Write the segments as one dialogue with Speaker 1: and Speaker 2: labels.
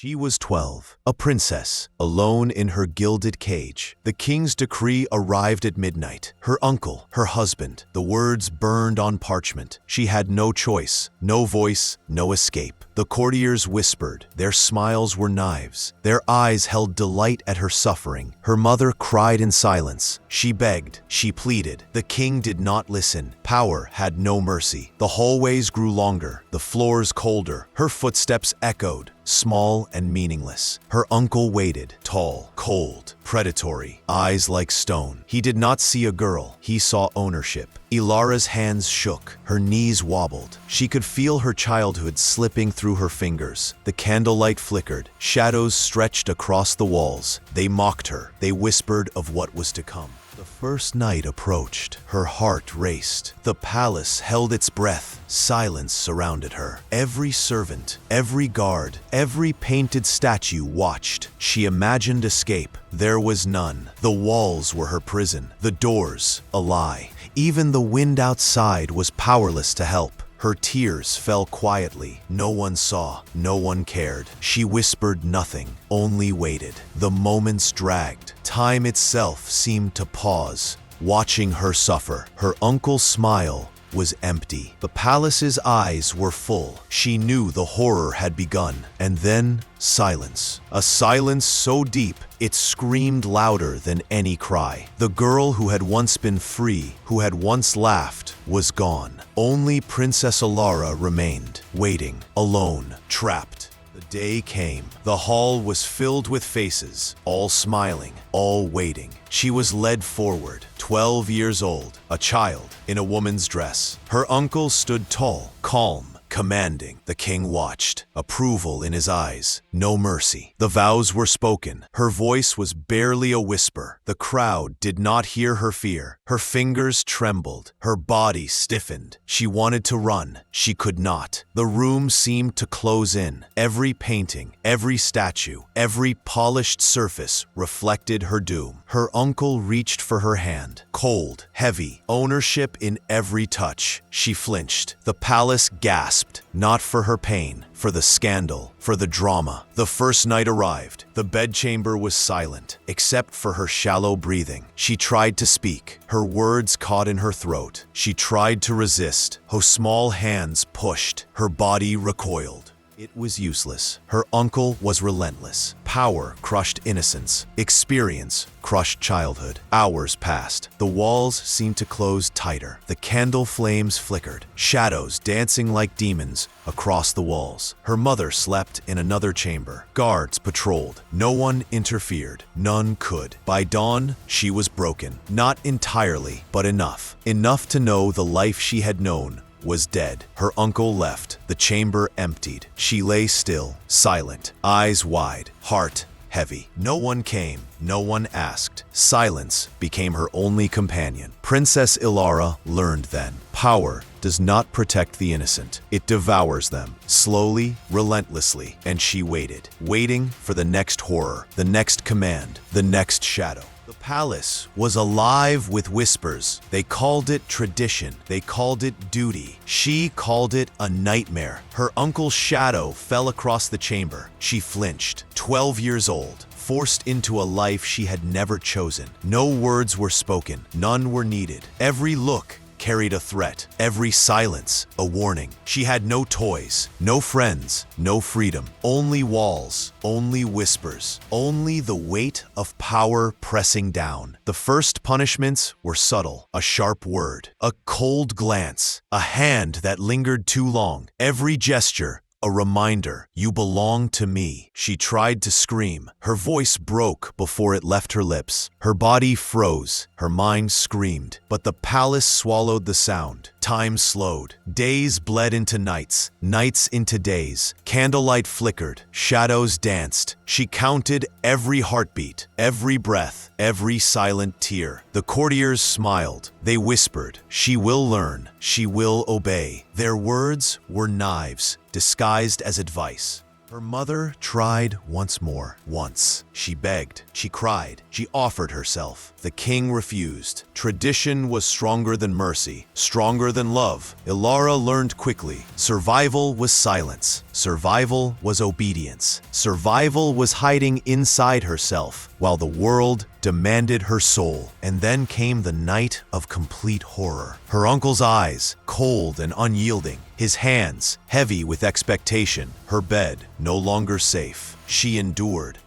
Speaker 1: She was 12, a princess, alone in her gilded cage. The king's decree arrived at midnight. Her uncle, her husband, the words burned on parchment. She had no choice, no voice, no escape. The courtiers whispered. Their smiles were knives. Their eyes held delight at her suffering. Her mother cried in silence. She begged. She pleaded. The king did not listen. Power had no mercy. The hallways grew longer, the floors colder. Her footsteps echoed, small and meaningless. Her uncle waited, tall, cold, predatory, eyes like stone. He did not see a girl, he saw ownership. Elara's hands shook, her knees wobbled. She could feel her childhood slipping through her fingers. The candlelight flickered, shadows stretched across the walls. They mocked her, they whispered of what was to come. The first night approached. Her heart raced. The palace held its breath. Silence surrounded her. Every servant, every guard, every painted statue watched. She imagined escape. There was none. The walls were her prison. The doors, a lie. Even the wind outside was powerless to help. Her tears fell quietly. No one saw, no one cared. She whispered nothing, only waited. The moments dragged. Time itself seemed to pause, watching her suffer. Her uncle's smile was empty. The palace's eyes were full. She knew the horror had begun. And then, silence. A silence so deep, it screamed louder than any cry. The girl who had once been free, who had once laughed, was gone. Only Princess Elara remained, waiting, alone, trapped. The day came. The hall was filled with faces, all smiling, all waiting. She was led forward, 12 years old, a child in a woman's dress. Her uncle stood tall, calm, commanding. The king watched, approval in his eyes, no mercy. The vows were spoken. Her voice was barely a whisper. The crowd did not hear her fear. Her fingers trembled. Her body stiffened. She wanted to run. She could not. The room seemed to close in. Every painting, every statue, every polished surface reflected her doom. Her uncle reached for her hand. Cold, heavy, ownership in every touch. She flinched. The palace gasped, not for her pain, for the scandal, for the drama. The first night arrived. The bedchamber was silent, except for her shallow breathing. She tried to speak. Her words caught in her throat. She tried to resist. Her small hands pushed. Her body recoiled. It was useless. Her uncle was relentless. Power crushed innocence. Experience crushed childhood. Hours passed. The walls seemed to close tighter. The candle flames flickered, shadows dancing like demons across the walls. Her mother slept in another chamber. Guards patrolled. No one interfered. None could. By dawn, she was broken. Not entirely, but enough. Enough to know the life she had known was dead. Her uncle left, the chamber emptied. She lay still, silent, eyes wide, heart heavy. No one came, no one asked. Silence became her only companion. Princess Elara learned then, power does not protect the innocent. It devours them, slowly, relentlessly. And she waited, waiting for the next horror, the next command, the next shadow. The palace was alive with whispers. They called it tradition. They called it duty. She called it a nightmare. Her uncle's shadow fell across the chamber. She flinched. 12 years old, forced into a life she had never chosen. No words were spoken. None were needed. Every look carried a threat. Every silence, a warning. She had no toys, no friends, no freedom. Only walls, only whispers, only the weight of power pressing down. The first punishments were subtle. A sharp word, a cold glance, a hand that lingered too long. Every gesture, a reminder, you belong to me. She tried to scream. Her voice broke before it left her lips. Her body froze. Her mind screamed. But the palace swallowed the sound. Time slowed. Days bled into nights. Nights into days. Candlelight flickered. Shadows danced. She counted every heartbeat, every breath, every silent tear. The courtiers smiled. They whispered, she will learn. She will obey. Their words were knives, disguised as advice. Her mother tried once more. Once. She begged. She cried. She offered herself. The king refused. Tradition was stronger than mercy, stronger than love. Elara learned quickly. Survival was silence. Survival was obedience. Survival was hiding inside herself, while the world demanded her soul. And then came the night of complete horror. Her uncle's eyes, cold and unyielding, his hands heavy with expectation, her bed no longer safe. She endured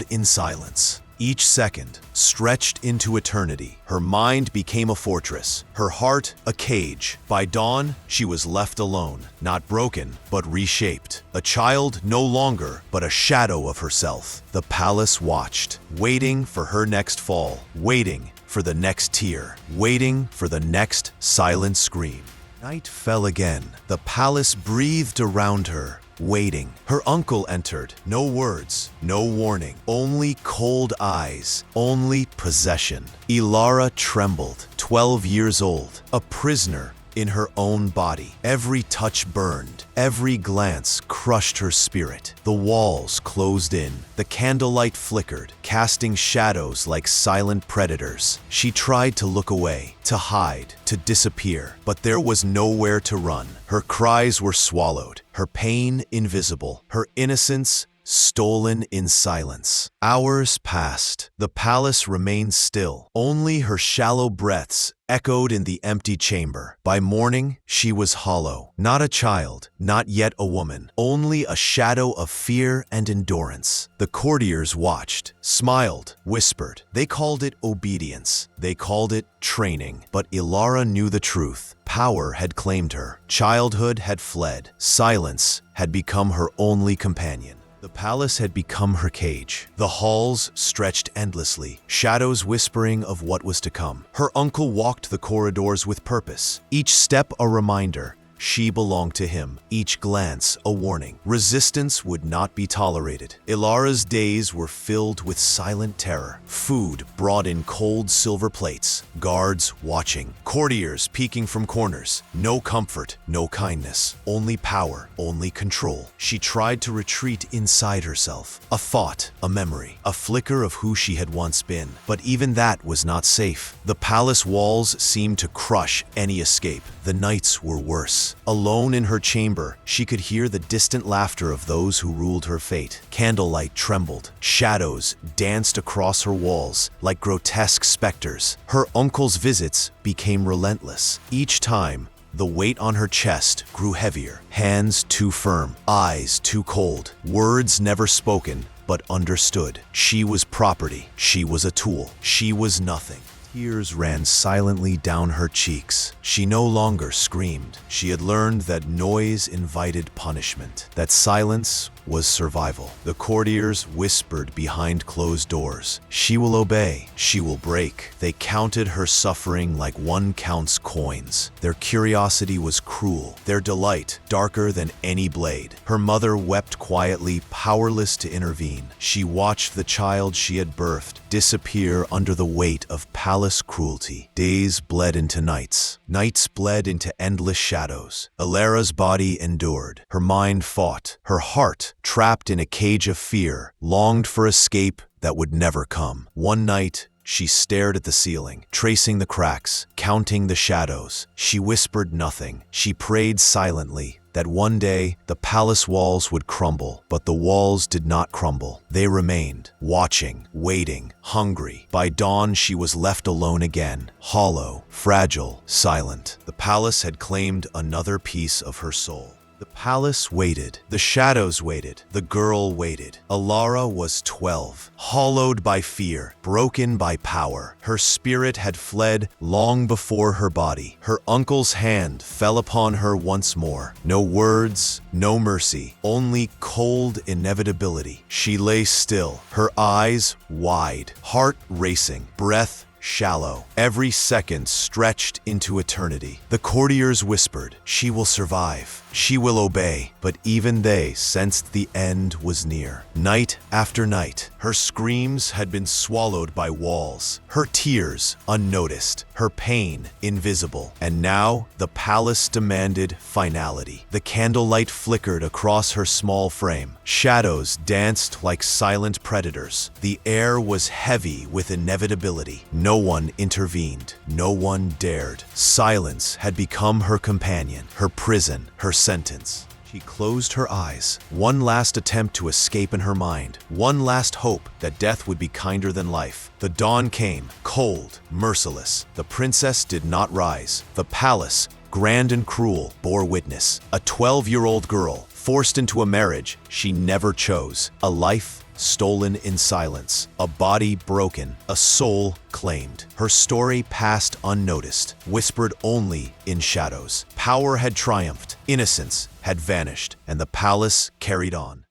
Speaker 1: in silence. Each second stretched into eternity. Her mind became a fortress, her heart a cage. By dawn, she was left alone, not broken, but reshaped. A child no longer, but a shadow of herself. The palace watched, waiting for her next fall, waiting for the next tear, waiting for the next silent scream. Night fell again. The palace breathed around her, waiting. Her uncle entered. No words, no warning, only cold eyes, only possession. Elara trembled, 12 years old, a prisoner in her own body. Every touch burned, every glance crushed her spirit. The walls closed in, the candlelight flickered, casting shadows like silent predators. She tried to look away, to hide, to disappear, but there was nowhere to run. Her cries were swallowed, her pain invisible, her innocence stolen in silence. Hours passed. The palace remained still. Only her shallow breaths echoed in the empty chamber. By morning, she was hollow. Not a child, not yet a woman. Only a shadow of fear and endurance. The courtiers watched, smiled, whispered. They called it obedience. They called it training. But Elara knew the truth. Power had claimed her. Childhood had fled. Silence had become her only companion. The palace had become her cage. The halls stretched endlessly, shadows whispering of what was to come. Her uncle walked the corridors with purpose, each step a reminder. She belonged to him, each glance a warning. Resistance would not be tolerated. Elara's days were filled with silent terror. Food brought in cold silver plates, guards watching, courtiers peeking from corners. No comfort, no kindness, only power, only control. She tried to retreat inside herself. A thought, a memory, a flicker of who she had once been. But even that was not safe. The palace walls seemed to crush any escape. The nights were worse. Alone in her chamber, she could hear the distant laughter of those who ruled her fate. Candlelight trembled. Shadows danced across her walls like grotesque specters. Her uncle's visits became relentless. Each time, the weight on her chest grew heavier. Hands too firm, eyes too cold, words never spoken but understood. She was property. She was a tool. She was nothing. Tears ran silently down her cheeks. She no longer screamed. She had learned that noise invited punishment, that silence was survival. The courtiers whispered behind closed doors. She will obey. She will break. They counted her suffering like one counts coins. Their curiosity was cruel, their delight darker than any blade. Her mother wept quietly, powerless to intervene. She watched the child she had birthed disappear under the weight of palace cruelty. Days bled into nights. Nights bled into endless shadows. Elara's body endured. Her mind fought. Her heart, trapped in a cage of fear, longed for escape that would never come. One night, she stared at the ceiling, tracing the cracks, counting the shadows. She whispered nothing. She prayed silently that one day the palace walls would crumble, but the walls did not crumble. They remained, watching, waiting, hungry. By dawn, she was left alone again, hollow, fragile, silent. The palace had claimed another piece of her soul. The palace waited. The shadows waited. The girl waited. Elara was 12, hollowed by fear, broken by power. Her spirit had fled long before her body. Her uncle's hand fell upon her once more. No words, no mercy, only cold inevitability. She lay still, her eyes wide, heart racing, breath shallow. Every second stretched into eternity. The courtiers whispered, "She will survive. She will obey." But even they sensed the end was near. Night after night, her screams had been swallowed by walls, her tears unnoticed, her pain invisible. And now the palace demanded finality. The candlelight flickered across her small frame. Shadows danced like silent predators. The air was heavy with inevitability. No one intervened. No one dared. Silence had become her companion, her prison, her sentence. She closed her eyes. One last attempt to escape in her mind. One last hope that death would be kinder than life. The dawn came, cold, merciless. The princess did not rise. The palace, grand and cruel, bore witness. A 12-year-old girl, forced into a marriage she never chose. A life stolen in silence. A body broken. A soul claimed. Her story passed unnoticed, whispered only in shadows. Power had triumphed. Innocence had vanished, and the palace carried on.